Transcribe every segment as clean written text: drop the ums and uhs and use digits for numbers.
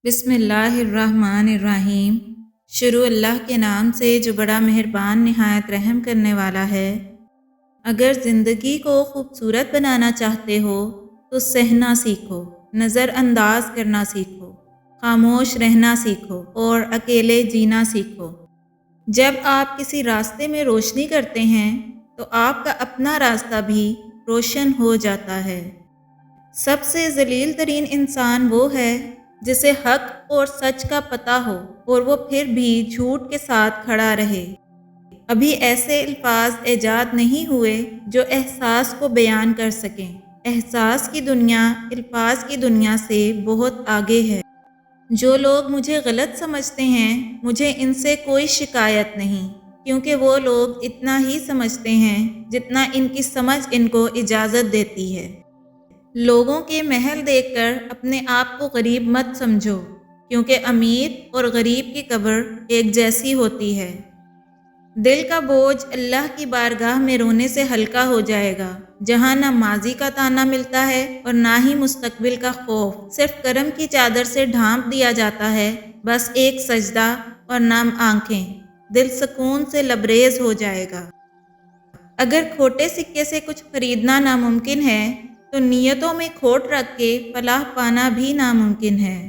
بسم اللہ الرحمن الرحیم۔ شروع اللہ کے نام سے جو بڑا مہربان نہایت رحم کرنے والا ہے۔ اگر زندگی کو خوبصورت بنانا چاہتے ہو تو سہنا سیکھو، نظر انداز کرنا سیکھو، خاموش رہنا سیکھو اور اکیلے جینا سیکھو۔ جب آپ کسی راستے میں روشنی کرتے ہیں تو آپ کا اپنا راستہ بھی روشن ہو جاتا ہے۔ سب سے ذلیل ترین انسان وہ ہے جسے حق اور سچ کا پتہ ہو اور وہ پھر بھی جھوٹ کے ساتھ کھڑا رہے۔ ابھی ایسے الفاظ ایجاد نہیں ہوئے جو احساس کو بیان کر سکیں۔ احساس کی دنیا الفاظ کی دنیا سے بہت آگے ہے۔ جو لوگ مجھے غلط سمجھتے ہیں مجھے ان سے کوئی شکایت نہیں، کیونکہ وہ لوگ اتنا ہی سمجھتے ہیں جتنا ان کی سمجھ ان کو اجازت دیتی ہے۔ لوگوں کے محل دیکھ کر اپنے آپ کو غریب مت سمجھو، کیونکہ امیر اور غریب کی قبر ایک جیسی ہوتی ہے۔ دل کا بوجھ اللہ کی بارگاہ میں رونے سے ہلکا ہو جائے گا، جہاں نہ ماضی کا تانا ملتا ہے اور نہ ہی مستقبل کا خوف، صرف کرم کی چادر سے ڈھانپ دیا جاتا ہے، بس ایک سجدہ اور نم آنکھیں، دل سکون سے لبریز ہو جائے گا۔ اگر کھوٹے سکے سے کچھ خریدنا ناممکن ہے تو نیتوں میں کھوٹ رکھ کے فلاح پانا بھی ناممکن ہے۔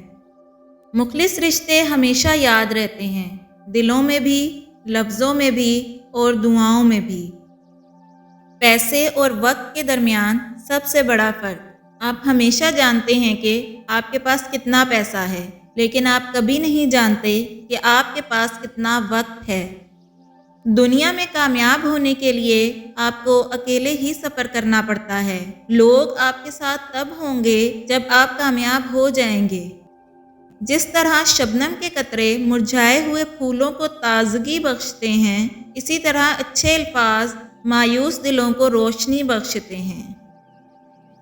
مخلص رشتے ہمیشہ یاد رہتے ہیں، دلوں میں بھی، لفظوں میں بھی اور دعاؤں میں بھی۔ پیسے اور وقت کے درمیان سب سے بڑا فرق، آپ ہمیشہ جانتے ہیں کہ آپ کے پاس کتنا پیسہ ہے، لیکن آپ کبھی نہیں جانتے کہ آپ کے پاس کتنا وقت ہے۔ دنیا میں کامیاب ہونے کے لیے آپ کو اکیلے ہی سفر کرنا پڑتا ہے۔ لوگ آپ کے ساتھ تب ہوں گے جب آپ کامیاب ہو جائیں گے۔ جس طرح شبنم کے قطرے مرجھائے ہوئے پھولوں کو تازگی بخشتے ہیں، اسی طرح اچھے الفاظ مایوس دلوں کو روشنی بخشتے ہیں۔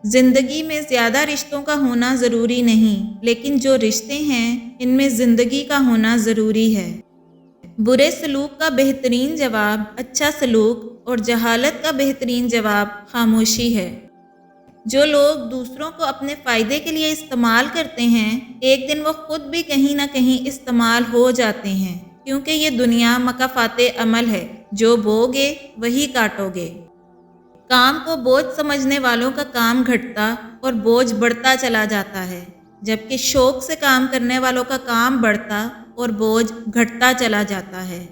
زندگی میں زیادہ رشتوں کا ہونا ضروری نہیں، لیکن جو رشتے ہیں ان میں زندگی کا ہونا ضروری ہے۔ برے سلوک کا بہترین جواب اچھا سلوک اور جہالت کا بہترین جواب خاموشی ہے۔ جو لوگ دوسروں کو اپنے فائدے کے لیے استعمال کرتے ہیں، ایک دن وہ خود بھی کہیں نہ کہیں استعمال ہو جاتے ہیں، کیونکہ یہ دنیا مکافات عمل ہے، جو بوگے وہی کاٹو گے۔ کام کو بوجھ سمجھنے والوں کا کام گھٹتا اور بوجھ بڑھتا چلا جاتا ہے، جبکہ شوق سے کام کرنے والوں کا کام بڑھتا اور بوجھ گھٹتا چلا جاتا ہے۔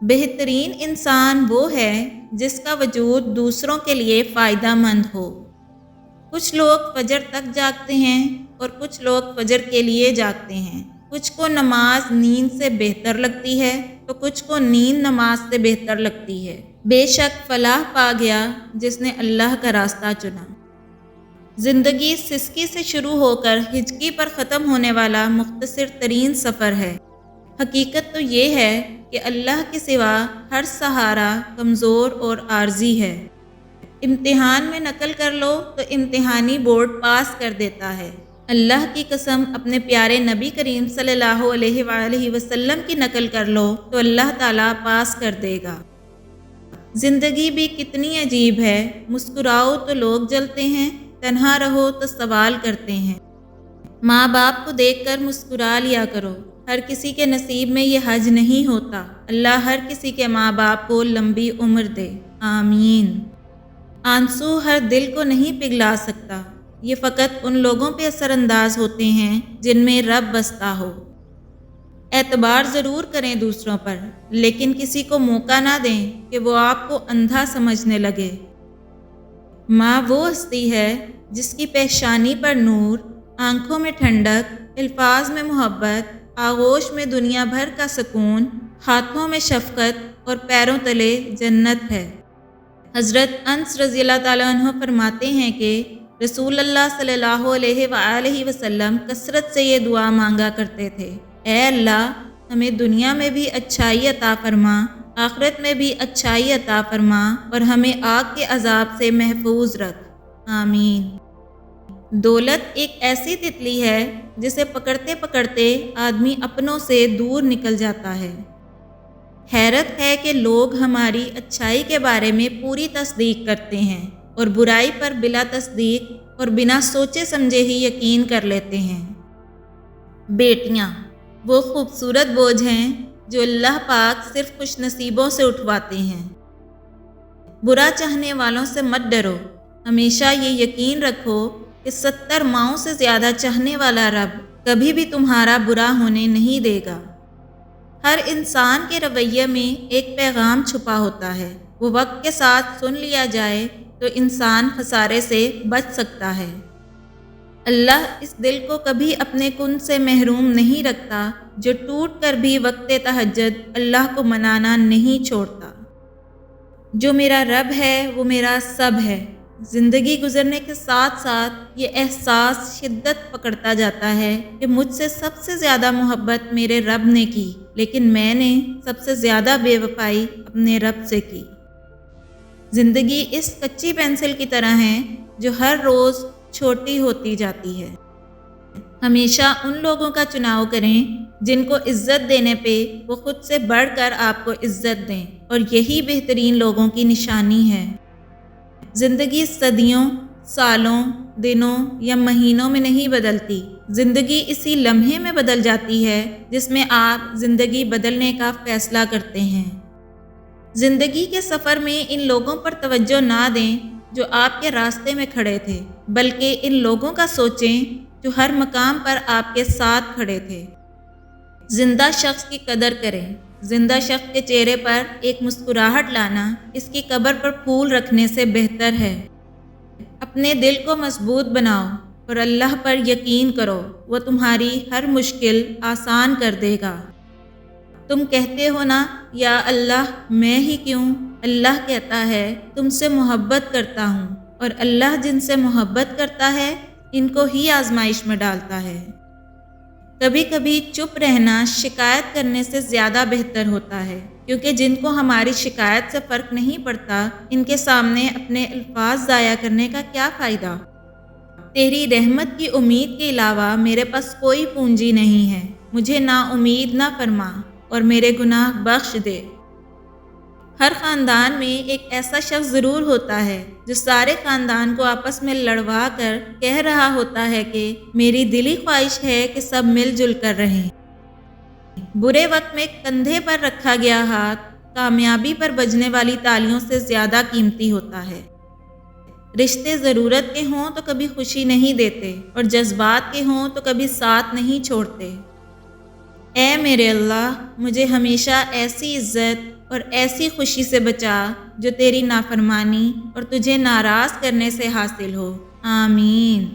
بہترین انسان وہ ہے جس کا وجود دوسروں کے لیے فائدہ مند ہو۔ کچھ لوگ فجر تک جاگتے ہیں اور کچھ لوگ فجر کے لیے جاگتے ہیں۔ کچھ کو نماز نیند سے بہتر لگتی ہے تو کچھ کو نیند نماز سے بہتر لگتی ہے۔ بے شک فلاح پا گیا جس نے اللہ کا راستہ چنا۔ زندگی سسکی سے شروع ہو کر ہچکی پر ختم ہونے والا مختصر ترین سفر ہے۔ حقیقت تو یہ ہے کہ اللہ کے سوا ہر سہارا کمزور اور عارضی ہے۔ امتحان میں نقل کر لو تو امتحانی بورڈ پاس کر دیتا ہے۔ اللہ کی قسم اپنے پیارے نبی کریم صلی اللہ علیہ وآلہ وسلم کی نقل کر لو تو اللہ تعالیٰ پاس کر دے گا۔ زندگی بھی کتنی عجیب ہے، مسکراؤ تو لوگ جلتے ہیں، تنہا رہو تو سوال کرتے ہیں۔ ماں باپ کو دیکھ کر مسکرا لیا کرو، ہر کسی کے نصیب میں یہ حج نہیں ہوتا۔ اللہ ہر کسی کے ماں باپ کو لمبی عمر دے، آمین۔ آنسو ہر دل کو نہیں پگھلا سکتا، یہ فقط ان لوگوں پہ اثر انداز ہوتے ہیں جن میں رب بستا ہو۔ اعتبار ضرور کریں دوسروں پر، لیکن کسی کو موقع نہ دیں کہ وہ آپ کو اندھا سمجھنے لگے۔ ماں وہ ہستی ہے جس کی پیشانی پر نور، آنکھوں میں ٹھنڈک، الفاظ میں محبت، آغوش میں دنیا بھر کا سکون، ہاتھوں میں شفقت اور پیروں تلے جنت ہے۔ حضرت انس رضی اللہ تعالیٰ عنہ فرماتے ہیں کہ رسول اللہ صلی اللہ علیہ وآلہ وسلم کثرت سے یہ دعا مانگا کرتے تھے، اے اللہ ہمیں دنیا میں بھی اچھائی عطا فرما، آخرت میں بھی اچھائی عطا فرما اور ہمیں آگ کے عذاب سے محفوظ رکھ، آمین۔ دولت ایک ایسی تتلی ہے جسے پکڑتے پکڑتے آدمی اپنوں سے دور نکل جاتا ہے۔ حیرت ہے کہ لوگ ہماری اچھائی کے بارے میں پوری تصدیق کرتے ہیں اور برائی پر بلا تصدیق اور بنا سوچے سمجھے ہی یقین کر لیتے ہیں۔ بیٹیاں وہ خوبصورت بوجھ ہیں جو اللہ پاک صرف خوش نصیبوں سے اٹھواتے ہیں۔ برا چاہنے والوں سے مت ڈرو، ہمیشہ یہ یقین رکھو کہ 70 ماؤں سے زیادہ چاہنے والا رب کبھی بھی تمہارا برا ہونے نہیں دے گا۔ ہر انسان کے رویے میں ایک پیغام چھپا ہوتا ہے، وہ وقت کے ساتھ سن لیا جائے تو انسان خسارے سے بچ سکتا ہے۔ اللہ اس دل کو کبھی اپنے کن سے محروم نہیں رکھتا جو ٹوٹ کر بھی وقت تہجد اللہ کو منانا نہیں چھوڑتا۔ جو میرا رب ہے وہ میرا سب ہے۔ زندگی گزرنے کے ساتھ ساتھ یہ احساس شدت پکڑتا جاتا ہے کہ مجھ سے سب سے زیادہ محبت میرے رب نے کی، لیکن میں نے سب سے زیادہ بے وفائی اپنے رب سے کی۔ زندگی اس کچی پینسل کی طرح ہے جو ہر روز چھوٹی ہوتی جاتی ہے۔ ہمیشہ ان لوگوں کا چناؤ کریں جن کو عزت دینے پہ وہ خود سے بڑھ کر آپ کو عزت دیں، اور یہی بہترین لوگوں کی نشانی ہے۔ زندگی صدیوں، سالوں، دنوں یا مہینوں میں نہیں بدلتی، زندگی اسی لمحے میں بدل جاتی ہے جس میں آپ زندگی بدلنے کا فیصلہ کرتے ہیں۔ زندگی کے سفر میں ان لوگوں پر توجہ نہ دیں جو آپ کے راستے میں کھڑے تھے، بلکہ ان لوگوں کا سوچیں جو ہر مقام پر آپ کے ساتھ کھڑے تھے۔ زندہ شخص کی قدر کریں۔ زندہ شخص کے چہرے پر ایک مسکراہٹ لانا اس کی قبر پر پھول رکھنے سے بہتر ہے۔ اپنے دل کو مضبوط بناؤ اور اللہ پر یقین کرو، وہ تمہاری ہر مشکل آسان کر دے گا۔ تم کہتے ہو نا یا اللہ میں ہی کیوں، اللہ کہتا ہے تم سے محبت کرتا ہوں، اور اللہ جن سے محبت کرتا ہے ان کو ہی آزمائش میں ڈالتا ہے۔ کبھی کبھی چپ رہنا شکایت کرنے سے زیادہ بہتر ہوتا ہے، کیونکہ جن کو ہماری شکایت سے فرق نہیں پڑتا ان کے سامنے اپنے الفاظ ضائع کرنے کا کیا فائدہ۔ تیری رحمت کی امید کے علاوہ میرے پاس کوئی پونجی نہیں ہے، مجھے نا امید نہ فرما اور میرے گناہ بخش دے۔ ہر خاندان میں ایک ایسا شخص ضرور ہوتا ہے جو سارے خاندان کو آپس میں لڑوا کر کہہ رہا ہوتا ہے کہ میری دلی خواہش ہے کہ سب مل جل کر رہیں۔ برے وقت میں کندھے پر رکھا گیا ہاتھ کامیابی پر بجنے والی تالیوں سے زیادہ قیمتی ہوتا ہے۔ رشتے ضرورت کے ہوں تو کبھی خوشی نہیں دیتے، اور جذبات کے ہوں تو کبھی ساتھ نہیں چھوڑتے۔ اے میرے اللہ، مجھے ہمیشہ ایسی عزت اور ایسی خوشی سے بچا جو تیری نافرمانی اور تجھے ناراض کرنے سے حاصل ہو۔ آمین۔